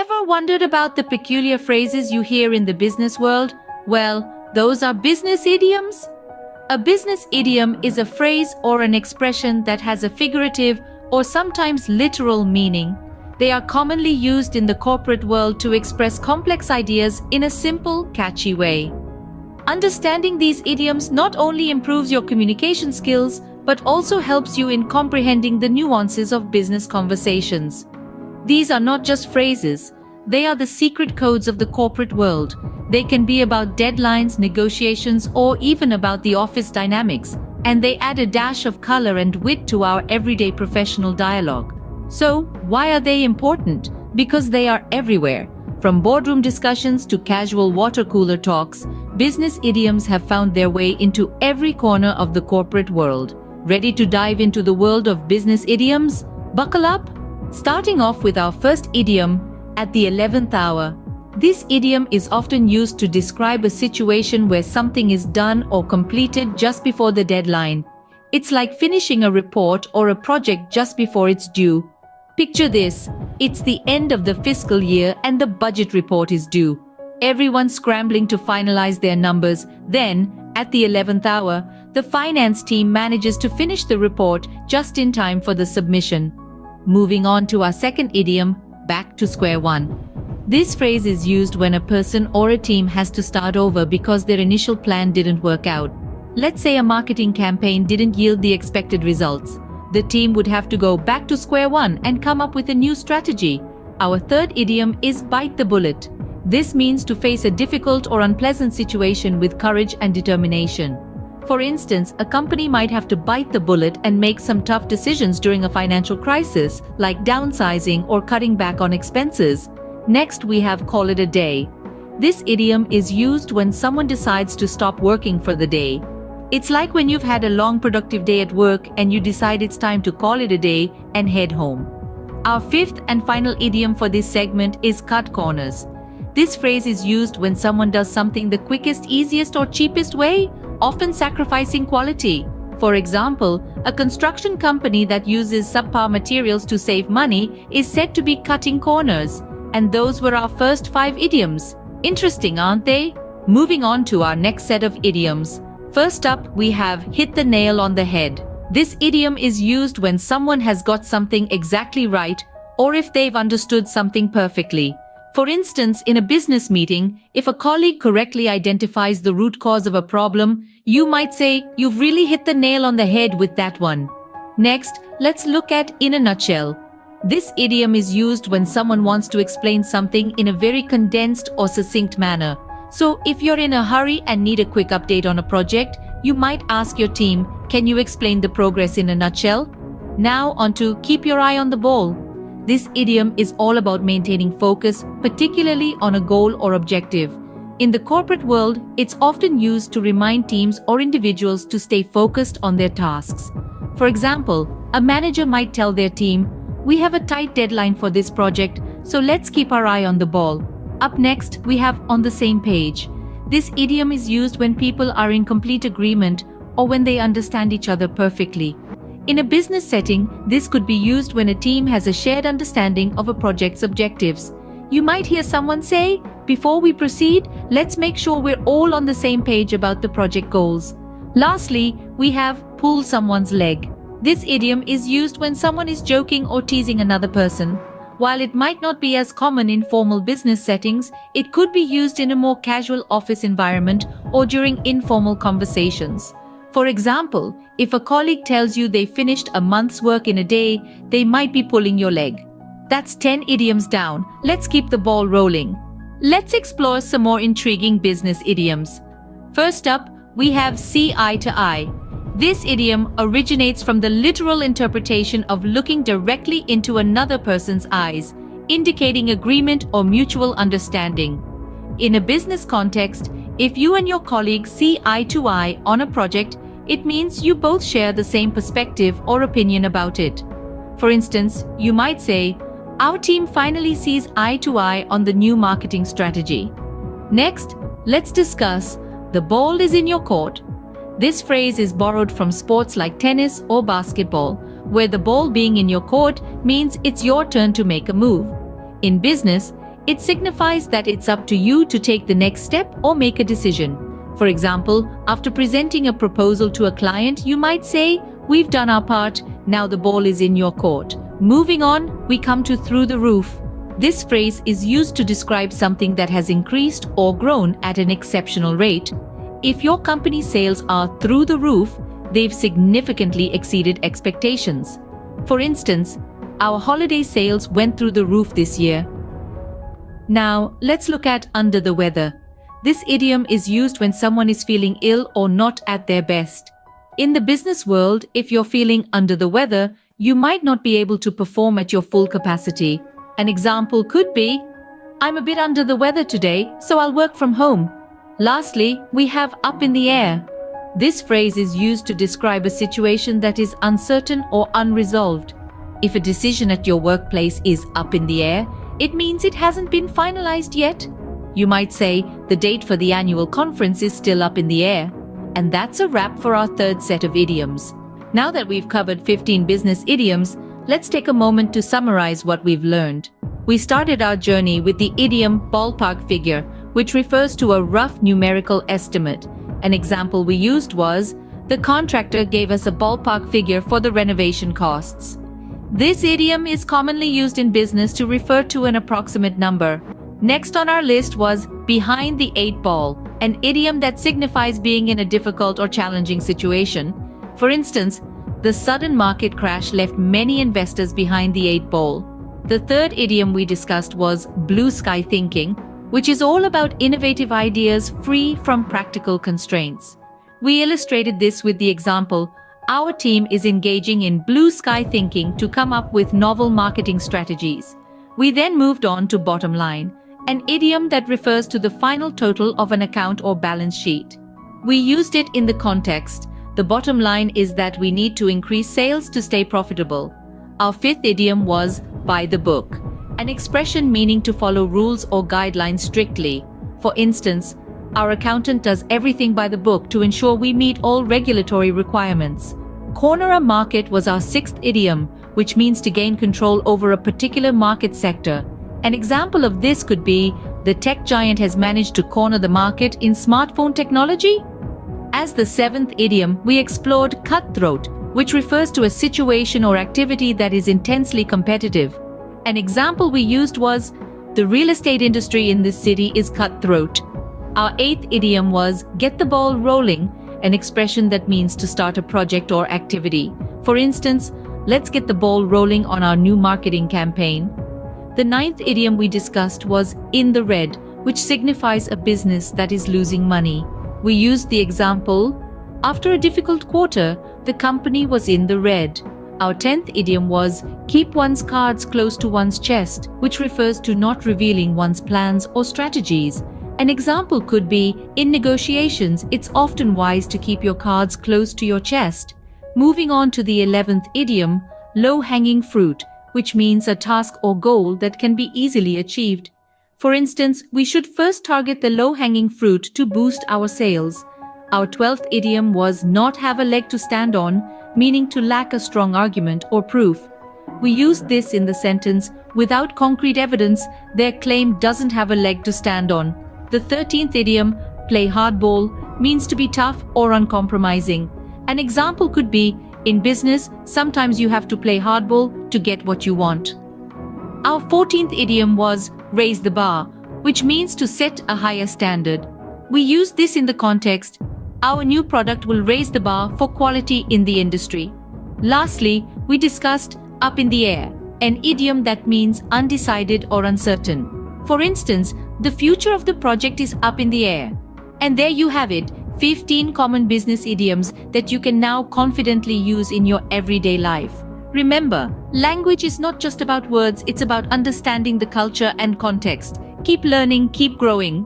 Ever wondered about the peculiar phrases you hear in the business world? Well, those are business idioms. A business idiom is a phrase or an expression that has a figurative or sometimes literal meaning. They are commonly used in the corporate world to express complex ideas in a simple, catchy way. Understanding these idioms not only improves your communication skills, but also helps you in comprehending the nuances of business conversations. These are not just phrases, they are the secret codes of the corporate world. They can be about deadlines, negotiations, or even about the office dynamics, and they add a dash of color and wit to our everyday professional dialogue. So, why are they important? Because they are everywhere. From boardroom discussions to casual water cooler talks, business idioms have found their way into every corner of the corporate world. Ready to dive into the world of business idioms? Buckle up! Starting off with our first idiom, at the 11th hour. This idiom is often used to describe a situation where something is done or completed just before the deadline. It's like finishing a report or a project just before it's due. Picture this, it's the end of the fiscal year and the budget report is due. Everyone's scrambling to finalize their numbers. Then, at the 11th hour, the finance team manages to finish the report just in time for the submission. Moving on to our second idiom, back to square one. This phrase is used when a person or a team has to start over because their initial plan didn't work out. Let's say a marketing campaign didn't yield the expected results. The team would have to go back to square one and come up with a new strategy. Our third idiom is bite the bullet. This means to face a difficult or unpleasant situation with courage and determination. For instance, a company might have to bite the bullet and make some tough decisions during a financial crisis, like downsizing or cutting back on expenses. Next, we have call it a day. This idiom is used when someone decides to stop working for the day. It's like when you've had a long productive day at work and you decide it's time to call it a day and head home. Our fifth and final idiom for this segment is cut corners. This phrase is used when someone does something the quickest, easiest, or cheapest way, often sacrificing quality. For example, a construction company that uses subpar materials to save money is said to be cutting corners. And those were our first 5 idioms. Interesting, aren't they? Moving on to our next set of idioms. First up, we have hit the nail on the head. This idiom is used when someone has got something exactly right or if they've understood something perfectly. For instance, in a business meeting, if a colleague correctly identifies the root cause of a problem, you might say, "You've really hit the nail on the head with that one." Next, let's look at in a nutshell. This idiom is used when someone wants to explain something in a very condensed or succinct manner. So, if you're in a hurry and need a quick update on a project, you might ask your team, "Can you explain the progress in a nutshell?" Now on to keep your eye on the ball. This idiom is all about maintaining focus, particularly on a goal or objective. In the corporate world, it's often used to remind teams or individuals to stay focused on their tasks. For example, a manager might tell their team, "We have a tight deadline for this project, so let's keep our eye on the ball." Up next, we have on the same page. This idiom is used when people are in complete agreement or when they understand each other perfectly. In a business setting, this could be used when a team has a shared understanding of a project's objectives. You might hear someone say, "Before we proceed, let's make sure we're all on the same page about the project goals." Lastly, we have pull someone's leg. This idiom is used when someone is joking or teasing another person. While it might not be as common in formal business settings, it could be used in a more casual office environment or during informal conversations. For example, if a colleague tells you they finished a month's work in a day, they might be pulling your leg. That's 10 idioms down. Let's keep the ball rolling. Let's explore some more intriguing business idioms. First up, we have see eye to eye. This idiom originates from the literal interpretation of looking directly into another person's eyes, indicating agreement or mutual understanding. In a business context, if you and your colleague see eye to eye on a project, it means you both share the same perspective or opinion about it. For instance, you might say, "Our team finally sees eye to eye on the new marketing strategy." Next, let's discuss the ball is in your court. This phrase is borrowed from sports like tennis or basketball, where the ball being in your court means it's your turn to make a move. In business, It signifies that it's up to you to take the next step or make a decision. For example, after presenting a proposal to a client, you might say, "We've done our part, now the ball is in your court. Moving on, we come to through the roof." This phrase is used to describe something that has increased or grown at an exceptional rate. If your company's sales are through the roof, they've significantly exceeded expectations. For instance, our holiday sales went through the roof this year. Now, let's look at under the weather. This idiom is used when someone is feeling ill or not at their best. In the business world, if you're feeling under the weather, you might not be able to perform at your full capacity. An example could be, "I'm a bit under the weather today, so I'll work from home." Lastly, we have up in the air. This phrase is used to describe a situation that is uncertain or unresolved. If a decision at your workplace is up in the air, it means it hasn't been finalized yet. You might say the date for the annual conference is still up in the air. And that's a wrap for our third set of idioms. Now that we've covered 15 business idioms, let's take a moment to summarize what we've learned. We started our journey with the idiom ballpark figure, which refers to a rough numerical estimate. An example we used was, "The contractor gave us a ballpark figure for the renovation costs." This idiom is commonly used in business to refer to an approximate number. Next on our list was behind the eight ball, an idiom that signifies being in a difficult or challenging situation. For instance, the sudden market crash left many investors behind the eight ball. The third idiom we discussed was blue sky thinking, which is all about innovative ideas free from practical constraints. We illustrated this with the example, "Our team is engaging in blue sky thinking to come up with novel marketing strategies." We then moved on to bottom line, an idiom that refers to the final total of an account or balance sheet. We used it in the context, the bottom line is that we need to increase sales to stay profitable. Our fifth idiom was by the book, an expression meaning to follow rules or guidelines strictly. For instance, our accountant does everything by the book to ensure we meet all regulatory requirements. Corner a market was our sixth idiom, which means to gain control over a particular market sector. An example of this could be, the tech giant has managed to corner the market in smartphone technology. As the seventh idiom, we explored cutthroat, which refers to a situation or activity that is intensely competitive. An example we used was, "The real estate industry in this city is cutthroat." Our eighth idiom was get the ball rolling, an expression that means to start a project or activity. For instance, "Let's get the ball rolling on our new marketing campaign." The ninth idiom we discussed was in the red, which signifies a business that is losing money. We used the example, "After a difficult quarter, the company was in the red." Our 10th idiom was keep one's cards close to one's chest, which refers to not revealing one's plans or strategies. An example could be, in negotiations, it's often wise to keep your cards close to your chest. Moving on to the 11th idiom, low-hanging fruit, which means a task or goal that can be easily achieved. For instance, we should first target the low-hanging fruit to boost our sales. Our 12th idiom was not have a leg to stand on, meaning to lack a strong argument or proof. We used this in the sentence, without concrete evidence, their claim doesn't have a leg to stand on. The 13th idiom, play hardball, means to be tough or uncompromising. An example could be, in business, sometimes you have to play hardball to get what you want. Our 14th idiom was raise the bar, which means to set a higher standard. We used this in the context, our new product will raise the bar for quality in the industry. Lastly, we discussed up in the air, an idiom that means undecided or uncertain. For instance, the future of the project is up in the air. And there you have it, 15 common business idioms that you can now confidently use in your everyday life. Remember, language is not just about words, it's about understanding the culture and context. Keep learning, keep growing.